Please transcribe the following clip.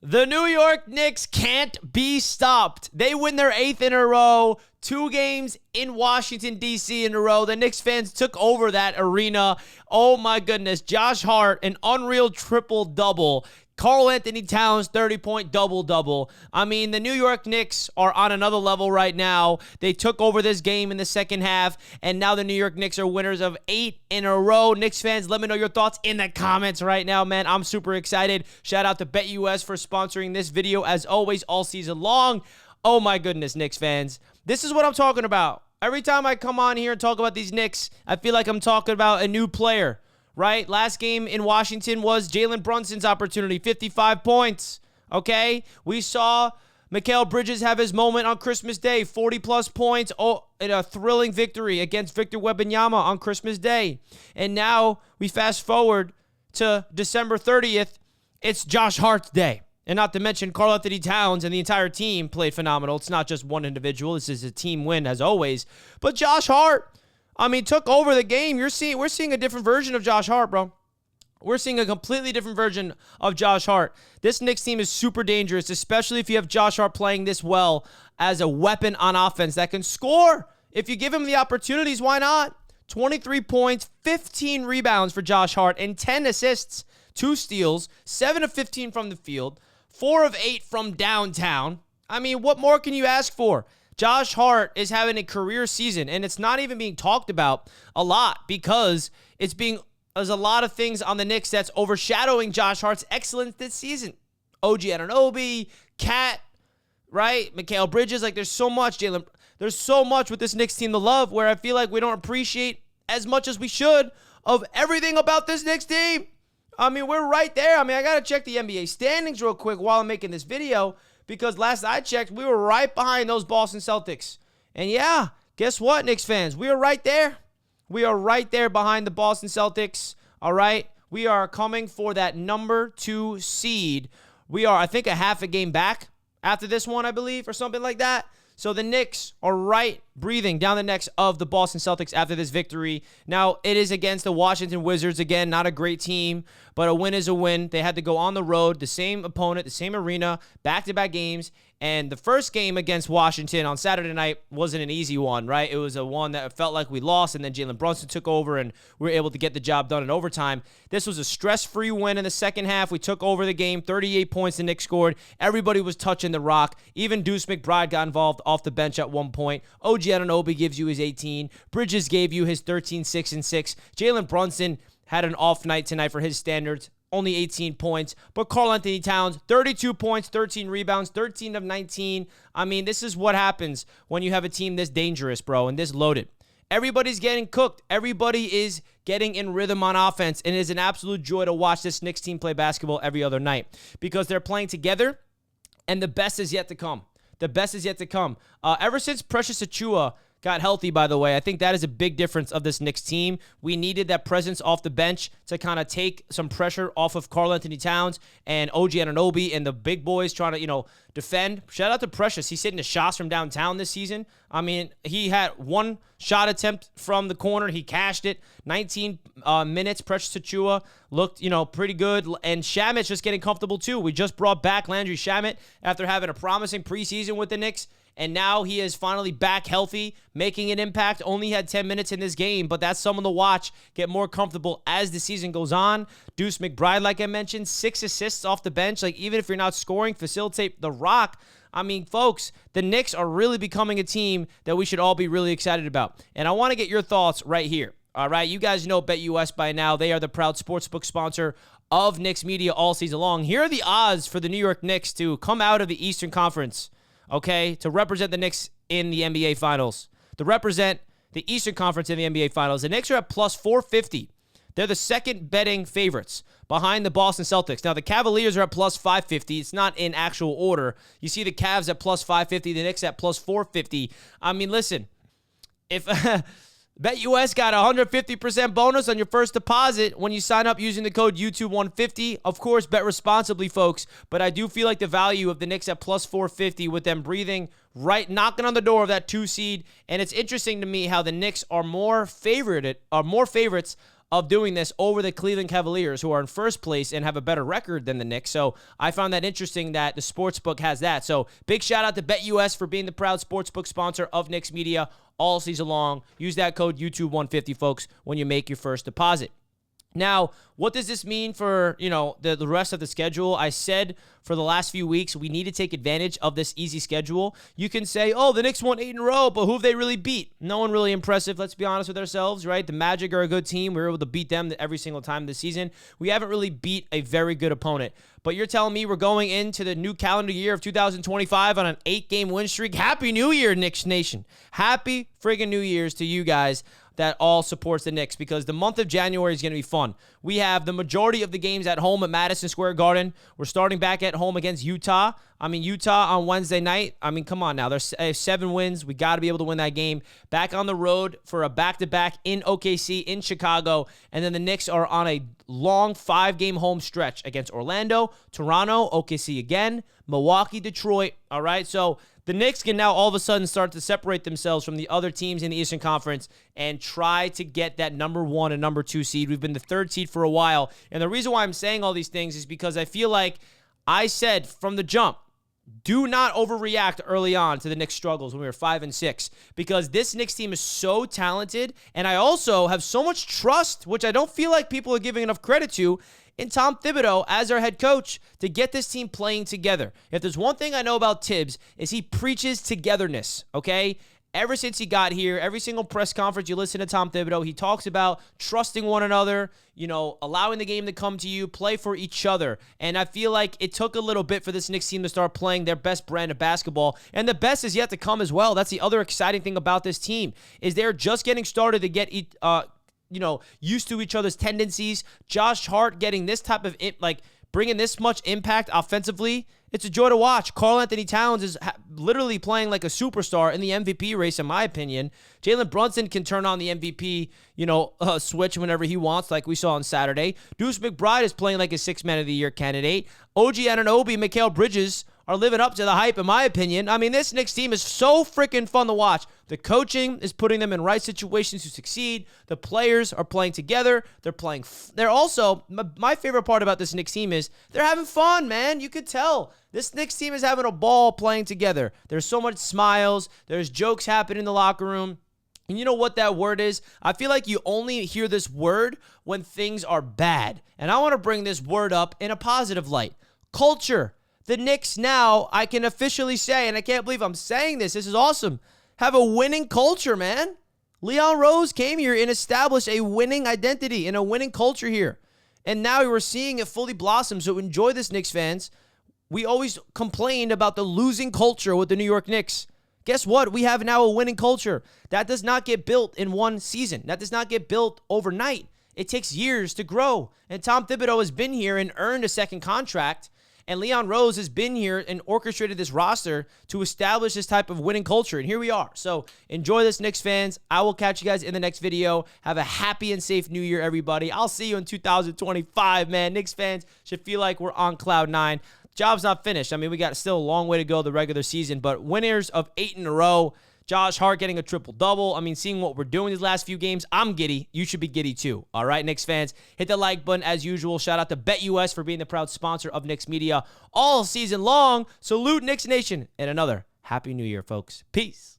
The New York Knicks can't be stopped. They win their 8th in a row, 2 games in Washington, D.C. in a row. The Knicks fans took over that arena. Oh, my goodness. Josh Hart, an unreal triple-double. Karl Anthony Towns, 30-point double-double. I mean, the New York Knicks are on another level right now. They took over this game in the second half, and now the New York Knicks are winners of 8 in a row. Knicks fans, let me know your thoughts in the comments right now, man. I'm super excited. Shout out to BetUS for sponsoring this video, as always, all season long. Oh, my goodness, Knicks fans. This is what I'm talking about. Every time I come on here and talk about these Knicks, I feel like I'm talking about a new player. Right? Last game in Washington was Jalen Brunson's opportunity, 55 points, okay? We saw Mikal Bridges have his moment on Christmas Day, 40-plus points in a thrilling victory against Victor Wembanyama on Christmas Day. And now we fast forward to December 30th. It's Josh Hart's day. And not to mention Karl Anthony Towns and the entire team played phenomenal. It's not just one individual. This is a team win, as always. But Josh Hart, I mean, took over the game. We're seeing a different version of Josh Hart, bro. We're seeing a completely different version of Josh Hart. This Knicks team is super dangerous, especially if you have Josh Hart playing this well as a weapon on offense that can score. If you give him the opportunities, why not? 23 points, 15 rebounds for Josh Hart, and 10 assists, 2 steals, 7 of 15 from the field, 4 of 8 from downtown. I mean, what more can you ask for? Josh Hart is having a career season, and it's not even being talked about a lot because there's a lot of things on the Knicks that's overshadowing Josh Hart's excellence this season. OG Anunoby, Cat, right? Mikal Bridges, like there's so much, Jalen. There's so much with this Knicks team to love where I feel like we don't appreciate as much as we should of everything about this Knicks team. I mean, we're right there. I mean, I got to check the NBA standings real quick while I'm making this video, because last I checked, we were right behind those Boston Celtics. And yeah, guess what, Knicks fans? We are right there. We are right there behind the Boston Celtics, all right? We are coming for that number 2 seed. We are, I think, a half a game back after this one, I believe, or something like that. So the Knicks are right breathing down the necks of the Boston Celtics after this victory. Now, it is against the Washington Wizards. Again, not a great team, but a win is a win. They had to go on the road, the same opponent, the same arena, back-to-back games. And the first game against Washington on Saturday night wasn't an easy one, right? It was a one that felt like we lost, and then Jalen Brunson took over, and we were able to get the job done in overtime. This was a stress-free win in the second half. We took over the game, 38 points the Knicks scored. Everybody was touching the rock. Even Deuce McBride got involved off the bench at one point. OG Anunoby gives you his 18. Bridges gave you his 13, 6, and 6. Jalen Brunson had an off night tonight for his standards. Only 18 points. But Karl Anthony Towns, 32 points, 13 rebounds, 13 of 19. I mean, this is what happens when you have a team this dangerous, bro, and this loaded. Everybody's getting cooked. Everybody is getting in rhythm on offense, and it is an absolute joy to watch this Knicks team play basketball every other night because they're playing together, and the best is yet to come. The best is yet to come. Ever since Precious Achiuwa got healthy, by the way, I think that is a big difference of this Knicks team. We needed that presence off the bench to kind of take some pressure off of Karl Anthony Towns and OG Anunoby and the big boys trying to, defend. Shout out to Precious. He's hitting the shots from downtown this season. I mean, he had one shot attempt from the corner. He cashed it. 19 minutes. Precious Achiuwa looked, pretty good. And Shamet's just getting comfortable, too. We just brought back Landry Shamet after having a promising preseason with the Knicks. And now he is finally back healthy, making an impact. Only had 10 minutes in this game, but that's someone to watch get more comfortable as the season goes on. Deuce McBride, like I mentioned, 6 assists off the bench. Like, even if you're not scoring, facilitate the rock. I mean, folks, the Knicks are really becoming a team that we should all be really excited about. And I want to get your thoughts right here. All right, you guys know BetUS by now. They are the proud sportsbook sponsor of Knicks Media all season long. Here are the odds for the New York Knicks to come out of the Eastern Conference, okay, to represent the Knicks in the NBA Finals, to represent the Eastern Conference in the NBA Finals. The Knicks are at plus 450. They're the second betting favorites behind the Boston Celtics. Now, the Cavaliers are at plus 550. It's not in actual order. You see the Cavs at plus 550, the Knicks at plus 450. I mean, listen, if BetUS got a 150% bonus on your first deposit when you sign up using the code YouTube150. Of course, bet responsibly, folks, but I do feel like the value of the Knicks at plus 450 with them breathing right, knocking on the door of that 2 seed, and it's interesting to me how the Knicks are more favorites of doing this over the Cleveland Cavaliers, who are in first place and have a better record than the Knicks. So I found that interesting that the sportsbook has that. So big shout out to BetUS for being the proud sportsbook sponsor of Knicks Media all season long. Use that code YouTube150, folks, when you make your first deposit. Now, what does this mean for, the rest of the schedule? I said for the last few weeks, we need to take advantage of this easy schedule. You can say, oh, the Knicks won 8 in a row, but who have they really beat? No one really impressive. Let's be honest with ourselves, right? The Magic are a good team. We were able to beat them every single time this season. We haven't really beat a very good opponent. But you're telling me we're going into the new calendar year of 2025 on an 8-game win streak? Happy New Year, Knicks Nation. Happy friggin' New Year's to you guys that all supports the Knicks, because the month of January is going to be fun. We have the majority of the games at home at Madison Square Garden. We're starting back at home against Utah. Utah on Wednesday night. Come on now. There's 7 wins. We got to be able to win that game. Back on the road for a back-to-back in OKC, in Chicago. And then the Knicks are on a long 5-game home stretch against Orlando, Toronto, OKC again, Milwaukee, Detroit. All right, so the Knicks can now all of a sudden start to separate themselves from the other teams in the Eastern Conference and try to get that number 1 and number 2 seed. We've been the 3rd seed for a while. And the reason why I'm saying all these things is because I feel like I said from the jump, do not overreact early on to the Knicks' struggles when we were 5 and 6, because this Knicks team is so talented. And I also have so much trust, which I don't feel like people are giving enough credit to, in Tom Thibodeau as our head coach to get this team playing together. If there's one thing I know about Tibbs, is he preaches togetherness, okay? Ever since he got here, every single press conference you listen to Tom Thibodeau, he talks about trusting one another, allowing the game to come to you, play for each other. And I feel like it took a little bit for this Knicks team to start playing their best brand of basketball. And the best is yet to come as well. That's the other exciting thing about this team, is they're just getting started to get used to each other's tendencies. Josh Hart getting this type of, bringing this much impact offensively, it's a joy to watch. Karl Anthony Towns is literally playing like a superstar in the MVP race, in my opinion. Jalen Brunson can turn on the MVP, switch whenever he wants, like we saw on Saturday. Deuce McBride is playing like a 6th Man of the Year candidate. OG Anunoby, Mikal Bridges are living up to the hype, in my opinion. This Knicks team is so freaking fun to watch. The coaching is putting them in right situations to succeed. The players are playing together. They're also, my favorite part about this Knicks team is they're having fun, man. You could tell. This Knicks team is having a ball playing together. There's so much smiles. There's jokes happening in the locker room. And you know what that word is? I feel like you only hear this word when things are bad. And I want to bring this word up in a positive light. Culture. The Knicks now, I can officially say, and I can't believe I'm saying this is awesome, have a winning culture, man. Leon Rose came here and established a winning identity and a winning culture here. And now we're seeing it fully blossom, so enjoy this, Knicks fans. We always complained about the losing culture with the New York Knicks. Guess what? We have now a winning culture. That does not get built in one season. That does not get built overnight. It takes years to grow. And Tom Thibodeau has been here and earned a second contract. And Leon Rose has been here and orchestrated this roster to establish this type of winning culture. And here we are. So enjoy this, Knicks fans. I will catch you guys in the next video. Have a happy and safe New Year, everybody. I'll see you in 2025, man. Knicks fans should feel like we're on cloud 9. Job's not finished. We got still a long way to go the regular season. But winners of 8 in a row. Josh Hart getting a triple-double. Seeing what we're doing these last few games, I'm giddy. You should be giddy too. All right, Knicks fans, hit the like button as usual. Shout out to BetUS for being the proud sponsor of Knicks Media all season long. Salute Knicks Nation. And another Happy New Year, folks. Peace.